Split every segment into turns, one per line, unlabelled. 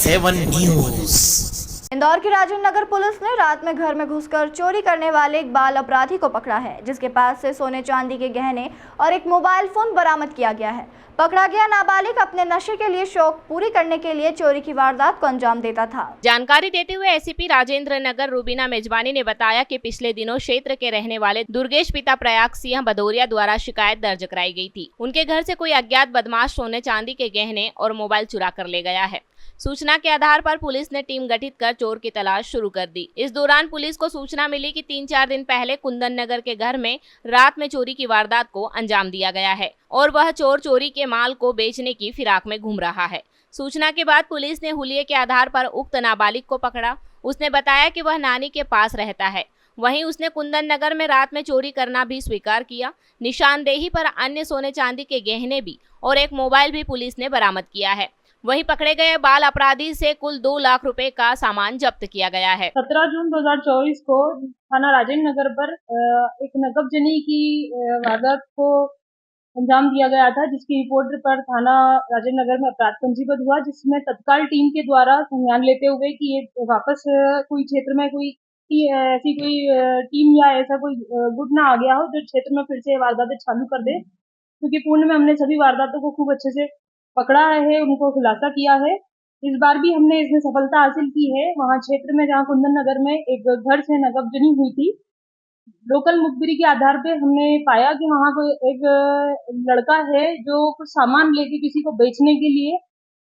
SNN7 news.
Indore की Rajendra Nagar police ने रात में घर में घुसकर चोरी करने वाले एक बाल अपराधी को पकड़ा है, जिसके पास से सोने चांदी के गहने और एक मोबाइल फोन बरामद किया गया है। पकड़ा गया नाबालिग अपने नशे के लिए शौक पूरी करने के लिए चोरी की वारदात को अंजाम देता था।
जानकारी देते हुए एसीपी राजेंद्र नगर रूबीना मेजबानी ने बताया कि पिछले दिनों क्षेत्र के रहने वाले दुर्गेश पिता प्रयाग सिंह भदौरिया द्वारा शिकायत दर्ज कराई गई थी। उनके घर से कोई अज्ञात बदमाश सोने चांदी के गहने और मोबाइल चुरा कर ले गया है। सूचना के आधार पर पुलिस ने टीम गठित कर चोर की तलाश शुरू कर दी। इस दौरान पुलिस को सूचना मिली कि 3-4 दिन पहले कुंदन नगर के घर में रात में चोरी की वारदात को अंजाम दिया गया है और वह चोर चोरी के माल को बेचने की फिराक में घूम रहा है। सूचना के बाद पुलिस ने हुलिये के आधार पर उक्त नाबालिग को पकड़ा। उसने बताया कि वह नानी के पास रहता है। वहीं उसने कुंदन नगर में रात में चोरी करना भी स्वीकार किया। निशानदेही पर अन्य सोने चांदी के गहने भी और एक मोबाइल भी पुलिस ने बरामद किया है। वहीं पकड़े गए बाल अपराधी से कुल 2 लाख रुपए का सामान जब्त किया गया है।
17 जून 2024 को थाना राजेंद्र नगर पर एक नकबजनी की वारदात को अंजाम दिया गया था, जिसकी रिपोर्ट पर थाना राजेंद्र नगर में अपराध पंजीबद्ध हुआ, जिसमें तत्काल टीम के द्वारा संज्ञान लेते हुए कि ये वापस कोई क्षेत्र में कोई ऐसी कोई टीम या ऐसा कोई गुट ना आ गया हो जो क्षेत्र में फिर से वारदातें चालू कर दे, क्योंकि पूर्ण में हमने सभी वारदातों को खूब अच्छे से पकड़ा है, उनको खुलासा किया है। इस बार भी हमने इसमें सफलता हासिल की है। वहाँ क्षेत्र में जहाँ कुंदन नगर में एक घर से नकबजनी हुई थी, लोकल मुखबिरी के आधार पे हमने पाया कि वहाँ कोई एक लड़का है जो कुछ सामान लेके किसी को बेचने के लिए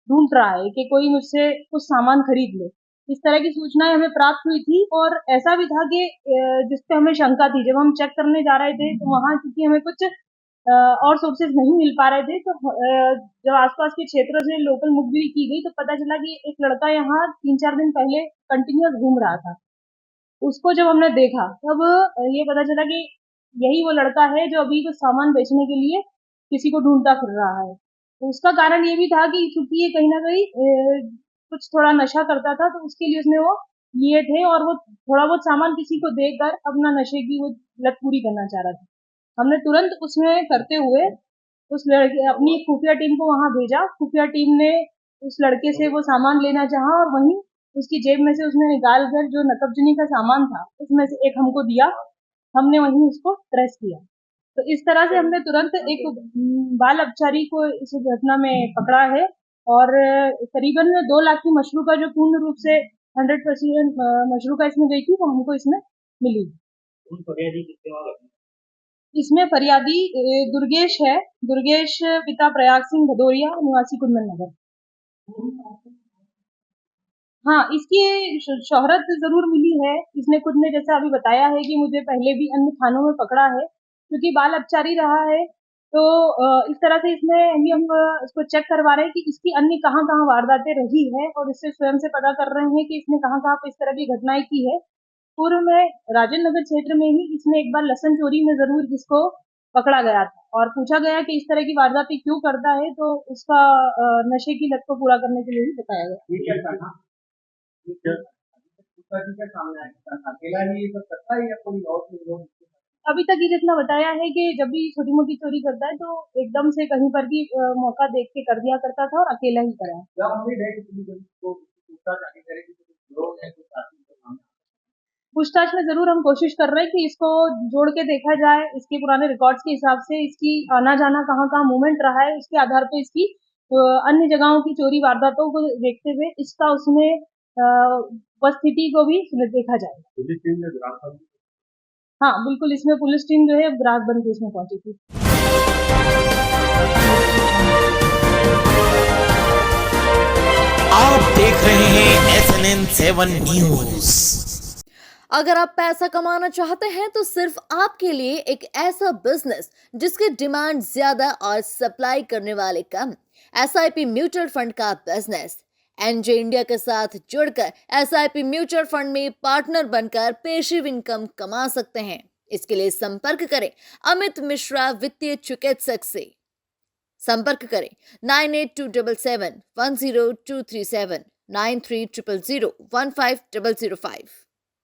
ढूंढ रहा है कि कोई मुझसे कुछ सामान खरीद ले। इस तरह की सूचनाएं हमें प्राप्त हुई थी और ऐसा भी था कि जिसपे हमें शंका थी। जब हम चेक करने जा रहे थे तो वहाँ क्योंकि हमें कुछ और सोर्सेज नहीं मिल पा रहे थे, तो जब आसपास के क्षेत्रों से लोकल मुखबिरी की गई तो पता चला कि एक लड़का यहाँ 3-4 दिन पहले कंटिन्यूअस घूम रहा था। उसको जब हमने देखा तब ये पता चला कि यही वो लड़का है जो अभी कुछ सामान बेचने के लिए किसी को ढूंढता फिर रहा है। तो उसका कारण ये भी था कि चूंकि ये कहीं ना कहीं कुछ थोड़ा नशा करता था, तो उसके लिए उसने वो लिए थे और वो थोड़ा बहुत सामान किसी को देकर अपना नशे की वो लत पूरी करना चाह रहा था। हमने तुरंत उसमें करते हुए उस लड़के अपनी खुफिया टीम को वहां भेजा। खुफिया टीम ने उस लड़के से वो सामान लेना चाहा और वहीं उसकी जेब में से उसने निकाल कर जो नकबजनी का सामान था उसमें से एक हमको दिया। हमने वहीं उसको ट्रेस किया। तो इस तरह से हमने तुरंत एक बाल अपचारी को इस घटना में पकड़ा है और करीबन 2 लाख की मशरू का जो पूर्ण रूप से 100% मशरू का इसमें गई थी वो हमको इसमें मिली। इसमें फरियादी दुर्गेश है, दुर्गेश पिता प्रयाग सिंह भदौरिया, निवासी कुंदन नगर। हाँ, इसकी शोहरत जरूर मिली है। इसने खुद ने जैसा अभी बताया है कि मुझे पहले भी अन्य थानों में पकड़ा है, क्योंकि बाल अपचारी रहा है। तो इस तरह से इसमें अभी हम इसको चेक करवा रहे हैं कि इसकी अन्य कहाँ वारदातें रही है और इससे स्वयं से पता कर रहे हैं कि इसने कहाँ इस तरह की घटनाएं की है। पूर्व में राजेंद्र नगर क्षेत्र में ही इसने एक बार लहसुन चोरी में जरूर इसको पकड़ा गया था और पूछा गया कि इस तरह की वारदातें क्यों करता है, तो उसका नशे की लत को पूरा करने के लिए ही बताया गया। अभी तक ये जितना बताया है कि जब भी छोटी मोटी चोरी करता है तो एकदम से कहीं पर भी मौका देख के कर दिया करता था और अकेला ही करा। पूछताछ में जरूर हम कोशिश कर रहे हैं कि इसको जोड़ के देखा जाए, इसके पुराने रिकॉर्ड्स के हिसाब से इसकी आना जाना कहाँ मूवमेंट रहा है, उसके आधार पे इसकी अन्य जगहों की चोरी वारदातों को देखते हुए इसका उसमें उपस्थिति को भी देखा जाएगा। हाँ बिल्कुल, इसमें पुलिस टीम जो है ग्राहक बन के इसमें पहुंची थी।
आप देख रहे हैं SNN7 न्यूज।
अगर आप पैसा कमाना चाहते हैं तो सिर्फ आपके लिए एक ऐसा बिजनेस जिसकी डिमांड ज्यादा और सप्लाई करने वाले कम, SIP म्यूचुअल फंड का बिजनेस। एनजे इंडिया के साथ जुड़कर SIP म्यूचुअल फंड में पार्टनर बनकर पेशिव इनकम कमा सकते हैं। इसके लिए संपर्क करें अमित मिश्रा वित्तीय चिकित्सक से। संपर्क करें 9827710237 9300015005।